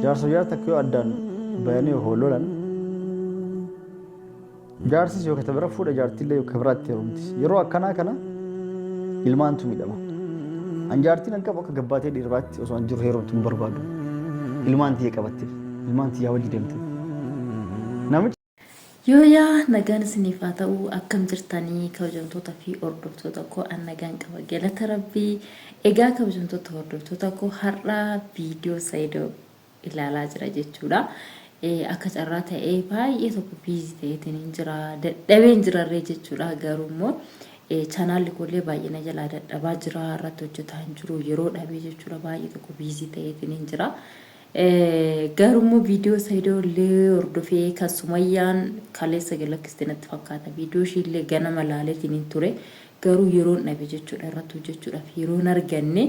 jaarsa jaarta kyo addan bayani hololan jaarsis yo katabara fuudha jaartille yo kabratti yerumti yeroo akkana kana ilmaantu midhama an jaartiin an qabu akka gabbaatee dhiirbaatti osoo an jiru heerumtu hin barbaadu ilmaanti yaa qabatti ilmaanti yaa wajji deemte namichi Yooyaa nagaan isiniif haa ta'u akkam jirtanii kabajamtoota fi hordoftoota koo an nagaan qaba galata rabbii egaa kabajamtoota hordoftoota koo har'a viidiyoo Saidoo ilaalaa jira jechuudha. Akka carraa ta'ee baay'ee tokko biizii ta'eetiin jira dadhabeen jirarree jechuudha garuu immoo chaanaalli koollee baay'ee na jalaa dadhabaa jira irratti hojjetaa hin jiru yeroo dhabee jechuudha baay'ee tokko biizii ta'eetiin jira. Garuu viidiyoo Saidoo illee hordofee kan Sumayyaan kaleessa galakkistinatti fakkaata viidiyoo ishiillee ganama laaleetiin ture garuu yeroo dhabe jechuudha irratti hojjechuudhaaf yeroo arganne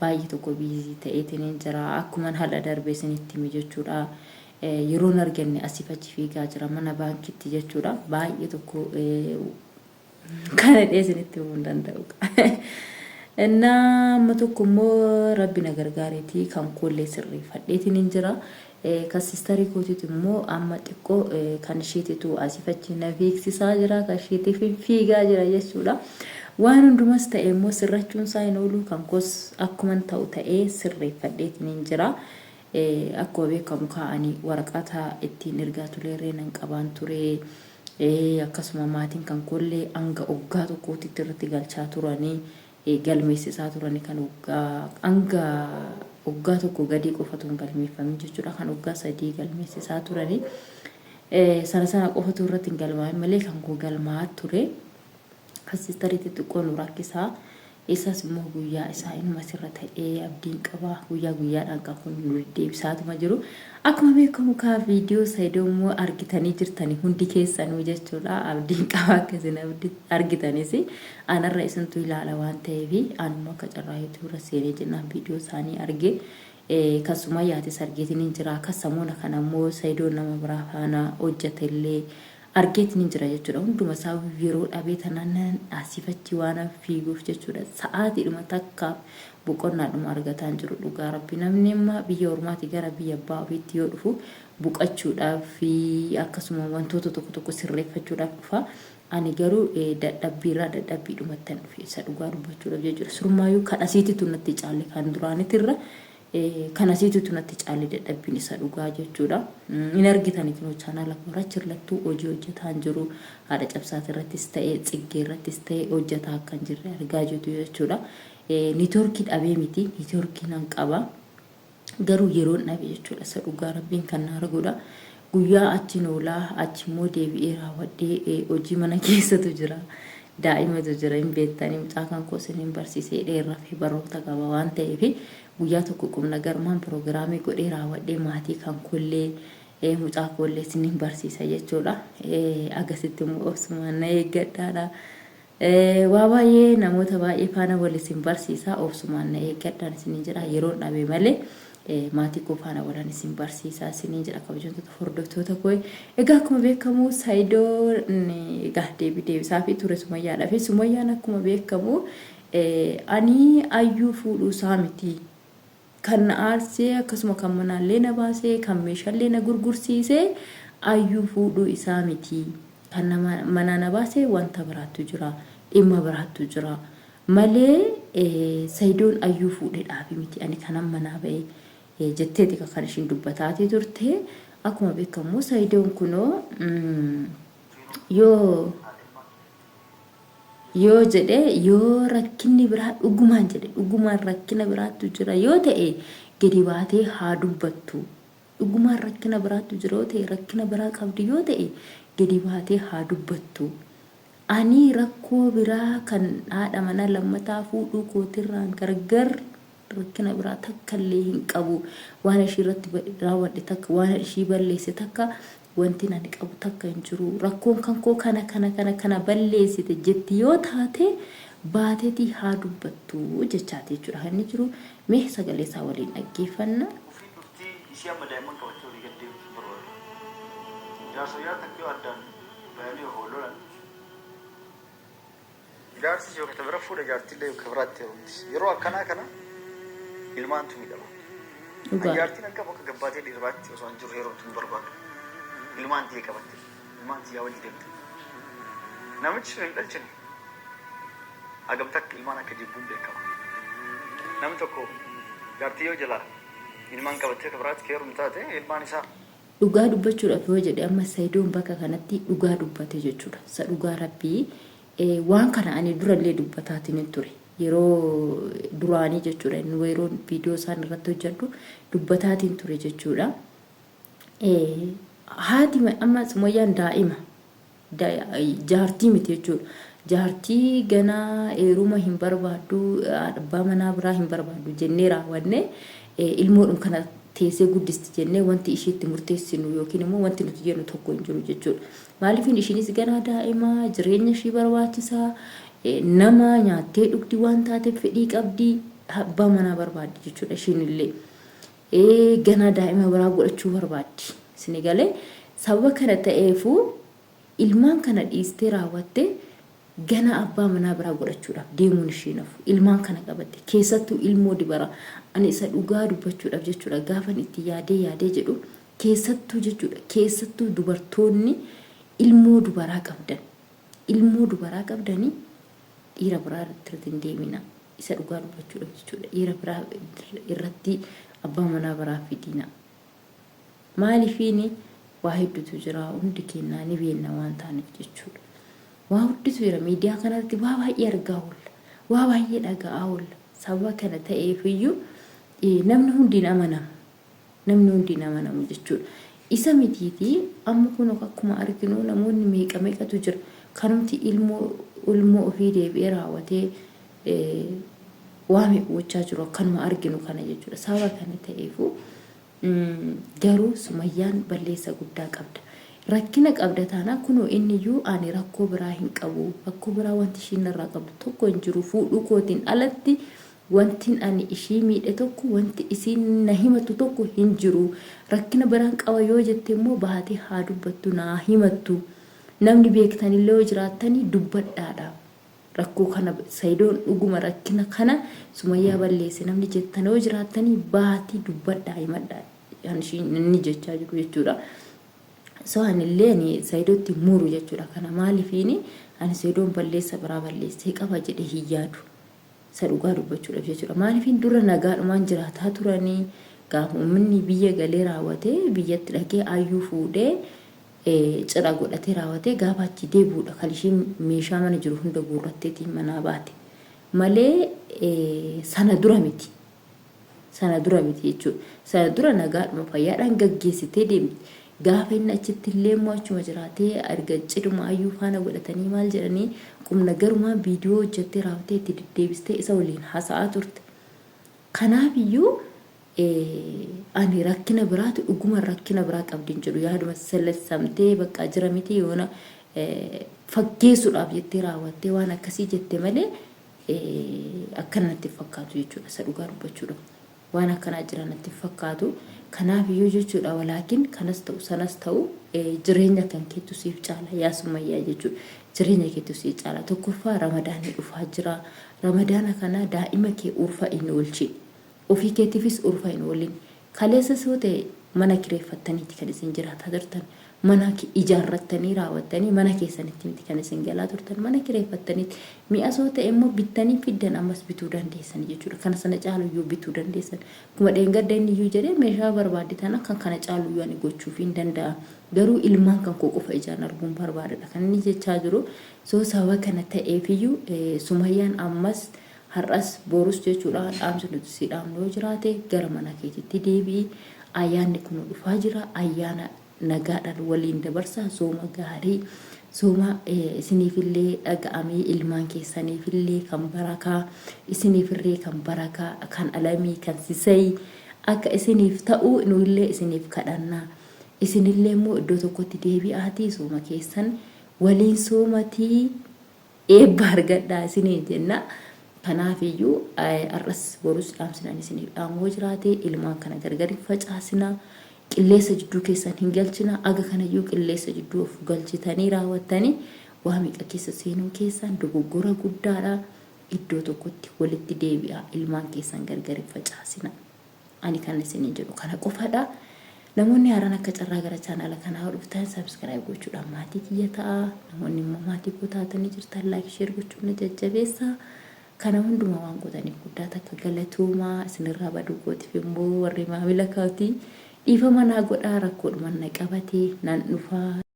baay'ee tokko biizii ta'eetiin jira akkuma haala darbee isinitti himi jechuudha yeroo arganne asii fachi fiigaa jira mana baankitti jechuudha baay'ee tokko kana dheesinitti himuu hin danda'u. Inna matukumo rabbi nagargaareti kan kolle sirri fadheetiin injira kan sistari kootitu immoo amma xiqqoo kan isheetitu asifachi na beeksisaa jira kan isheetii fiigaa jira jechuudha waan hundumas ta'e immoo sirrachuun isaa hin oolu kan kos akkuma ta'u ta'ee sirri fadheetiin injira akkuma beekamu kaa'anii waraqata ittiin ergaa tuleerree nan qabaan ture akkasuma maatiin kan kolle hanga waggaa tokkootitti irratti galchaa turanii galmeessisaa turani kan hanga waggaa tokko gadi qofatu galmeeffame jechuudha kan waggaa 3 galmeessisaa turani sana qofatu irratti galmaa'e malee kan galmaa ture assistariitti xiqqoo nu rakkisaa isas immoo guyyaa isaa inuma sirra ta'ee abdiin qaba guyyaadhaan kan kun nu deebisaatuma jiru akkuma beekamu ka viidiyoo Saidoo immoo argitanii jirtanii hundi keessanuu jechuudha abdiin qaba akkasiin argitanis anarra isintu ilaala waan ta'eef anuma akka carraa YouTube irra seenee jennaan viidiyoo isaanii arge kan Sumayyaatis argeetiin jira akka samuuna kana immoo Saidoo nama biraa faana hojjetellee argeetiin jira jechuudha hunduma isaa yeroo dhabee tanaan asifachi waan fiiguuf jechuudha sa'aatiidhuma takka boqonnaadhuma argataan jiru dhugaa rabbi namni amma biyya ormaati gara biyya abbaa ofiitti yoo dhufu boqachuudhaaf fi akkasuma wantoota tokko sirreeffachuudhaaf dhufa ani garuu dadhabbiidhumatti dhufe isa dhugaa dubbachuudhaaf jechuudha surmaayyuu kan asiititu natti caalle kan duraanitirra kana asiititu natti caalle dadhabbiin isa dhugaa jechuudha in argitanii kun chaanaala koraa chirlattuu hojii hojjetaa jiru haadha cabsaati irrattis ta'ee xiggee irrattis ta'ee hojjetaa kan jirre argaa jirtu jechuudha niitoorkii dhabee miti niitoorkii nan qaba garuu yeroo dhabee jechuudha isa dhugaa rabbiin kan na arguudha guyyaa achi noolaa achi immoo deebi'ee raawwadhee hojii mana keessatu jira daa'imatu jira hin beektanii mucaa kan koosiniin barsiisee dheeraa fi baroota qaba waan ta'eef guyyaa tokko qubna garmaan piroogiraamii godhee raawwadhee maatii kan kollee mucaa kollee siniin barsiisa jechuudha agasitti immoo obsumaan na eeggadhaadha waa baay'ee namoota baay'ee faana waliin barsiisa obsumaan na eeggadhaan siniin jedha yeroo dhabee malee maatii koo faana waliin isin barsiisa siniin jedha kabajamtoota hordoftoota koo egaa akkuma beekamu Saidoo egaa deebisaa fi ture Sumayyaadha fi Sumayyaan akkuma beekamu ani ayyuu fuudhuu isaa miti kan aarsee akkasuma kan manaallee na baasee kan meeshaalee na gurgursiisee ayyuu fuudhuu isaa miti kan mana na baasee wanta biraatu jira dhimma biraatu jira malee Saidoon ayyuu fuudhee dhaabi miti ani kanan manaa ba'ee jetteeti kan ishiin dubbataatii turte akkuma beekamu Saidoon kunoo yoo jedhe yoo rakkinni biraa dhugumaan jedhe dhugumaan rakkina biraatu jira yoo ta'e gadi baatee haa dubbattu dhugumaan rakkina biraatu jira yoo ta'e rakkina biraa qabdi yoo ta'e gadi baatee haa dubbattu ani rakkoo biraa kan haadha mana lammataa fuudhuu kootirraan gargar rakkina biraa takka illee hin qabu waan ishii irratti raawwadhe takka waan ishii balleesse takka wanti nani qabu takka hin jiru rakkoon kan koo kana balleessite jetti yoo taate baateeti haa dubbattu jechaati jechuudha kan jiru mee sagalee isaa waliin dhaggeeffanna jaarsi yoo katabara fuudha jaartillee kabiraatti yeroo akkanaa kana ilmaantu midhama Anjaartiin akka bakka gabbaatee dirbaatti osoo hin jiru heerumtu hin barbaadu. Ilmaan tiyya qabatte. Ilmaan tiyyaa wajji deemte. Namichi sun hin dhalchine. Hagam takka ilmaan akka jibbuun beekama. Namni tokko jaartii yoo jalaa ilmaan qabattee kabiraatti heerum taate ilmaan isaa dhugaa dubbachuudhaaf yoo jedhe amma Saidoon bakka kanatti dhugaa dubbate jechuudha. Sa dhugaa Rabbii waan kana ani durallee dubbataatiin ture. Yeroo duraanii jechuudha. Yeroo viidiyoo isaan irratti hojjedhu dubbataatiin ture jechuudha. Haati amma Sumayyaan daa'ima jaartii miti jechuudha. Jaartii ganaa heeruma hin barbaaddu abbaa manaa biraa hin barbaaddu jennee raawwanne ilmoodhum kana teessee guddisti jennee wanti isheetti murteessinu yookiin immoo wanti nuti jennu tokko hin jiru jechuudha. Maaliifin ishiinis ganaa daa'ima jireenya ishii barbaachisaa nama nyaattee dhugdi waan taateef fedhii qabdi abbaa manaa barbaaddi jechuudha. Ishiin illee ganaa daa'ima biraa godhachuu barbaaddi. Isin galee sababa kana ta'eefu ilmaan kana dhiistee raawwatte gana abbaa manaa biraa godhachuudhaaf deemuun ishee nafu ilmaan kana qabatte keessattuu ilmoo dibara ani isa dhugaa dubbachuudhaaf jechuudha gaafan itti yaadee jedhu keessattuu jechuudha keessattuu dubartoonni ilmoo dubaraa qabdanii dhiira biraa irratti hin deemina isa dhugaa dubbachuudhaaf jechuudha dhiira biraa irratti abbaa manaa biraa fidina maaliifiin waa hedduutu jira hundi kennaa ni beekna waan taaneef jechuudha. Waa huddisu jira miidiyaa kanatti waa baay'ee argaa oolla waa baay'ee dhaga'aa oolla sababa kana ta'eefiyyuu namni hundi amanamu jechuudha. Isa mitiitii amma kun akkuma arginu namoonni meeqatu jira kanumti ilmoo ofii deebi'ee raawwatee waa meeqochaa jiru akkanuma arginu kana jechuudha. Sababa kana ta'eefu garuu Sumayyaan balleessa guddaa qabda. Rakkina qabda taana kunoo inniyyuu ani rakkoo biraa hin qabu rakkoo biraa wanti ishiin irraa qabdu tokko hin jiru fuudhuu kootiin alatti wanti ani ishii miidhe tokko wanti isiin na himatu tokko hin jiru rakkina biraan qaba yoo jette immoo baatee haa dubbattu naa himattu namni beektanillee yoo jiraattanii dubbadhaadha rakkoo kana Saidoon dhuguma rakkina kana Sumayyaa balleesse namni jettan yoo jiraattanii baatii dubbadhaa himadhaa inni jechaa jiru jechuudha. So anillee ani Saidootti muru jechuudha kana maaliifiin ani Saidoon balleessa biraa balleessee qaba jedhe hin yaadu sa dhugaa dubbachuudhaaf jechuudha maaliifiin dura nagaadhumaan jiraataa turanii gaafa uummanni biyya galee raawwatee biyyatti dhaqee ayyuu fuudhee cidha godhatee raawwatee gaafa achi deebi'uudha kan ishiin meeshaa mana jiru hunda guurratteetii manaa baate malee sana dura miti jechuudha sana dura nagaadhuma fayyaadhaan gaggeessitee deemti. Gaafa inni achitti illee mo'achuma jiraatee arga cidhuma ayyuu faana godhatanii maal jedhanii qumna garumaa viidiyoo hojjettee raawwatee itti deddeebistee isa waliin haasa'aa turte. Kanaaf iyyuu ani rakkina biraatu dhuguma rakkina biraa qabdiin jedhu yaaduma sallassamtee bakka jira miti yoona fakkeessuudhaaf jettee raawwattee waan akkasii jette malee akkanatti fakkaatu jechuudha isa dhugaa dubbachuudhaaf. Waan akkanaa jira natti fakkaatu. Kanaaf iyyuu jechuudha walaakin kanas ta'u sanas ta'u jireenya kan keetu siif caala yaa Sumayyaa jechuudha. Jireenya keetu siif caala tokkoffaa Ramadaanni dhufaa jira. Ramadaana kana daa'ima kee urfa hin oolchin. Ofii keetiifis urfa hin oolin. Kaleessa soo ta'e mana kireeffattaniiti kan isin jiraataa turtan. Mana ijaarrattanii raawwattanii mana keessanitti miti kan isin galaa turtan mana kireeffattaniiti. Mi'a soo ta'e immoo bittanii fiddan ammas bituu dandeessan jechuudha. Kana sana caalu iyyuu bituu dandeessan. Kuma dheengadda inni iyyuu jedhee meeshaa barbaadde tana kan kana caalu iyyuu ani gochuuf hin danda'a. Garuu ilmaan kan koo qofa ijaan arguun barbaadadha. Kan inni jechaa jiru soo sababa kana ta'eef iyyuu Sumayyaan ammas har'as borus jechuudha dhaamsa nuti si dhaamnoo jiraate gara mana keetitti deebi'i. Ayyaanni kun dhufaa jira. Ayyaana nagaadhaan waliin dabarsaa sooma gaarii sooma isiniifillee dhaga'amee ilmaan keessaniifillee kan barakaa isiniifirree kan barakaa kan alamii kan sisay akka isiniif ta'u nuillee isiniif kadhannaa isinillee immoo iddoo tokkotti deebi'aatii sooma keessan waliin soomatii eebba argadhaa isiniin jenna. Kanaaf iyyuu har'as borus dhaamsinaan isiniif dhaamoo jiraate ilmaan kana gargari facaasinaa. Qilleessa jidduu keessan hin galchina aga kanayyuu qilleessa jidduu of galchitanii raawwattanii waa meeqa keessa seenuu keessan dogoggora guddaadha iddoo tokkotti walitti deebi'a ilmaan keessan gargari facaasina ani kan isin jedhu kana qofadha. Namoonni haaraan akka carraa gara chaanaala kanaa dhuftan subscribe gochuudhaan maatii kiyya ta'a. Namoonni immoo maatii koo taatanii jirtan like share gochuun na jajjabeessa. Kana hundumaa waan godhaniif guddaa takka galatuuma isinirraa baduu gootiif immoo warri maamila kaatii dhiifama naa godhaa rakkoodhuma na qabatee nan dhufaa.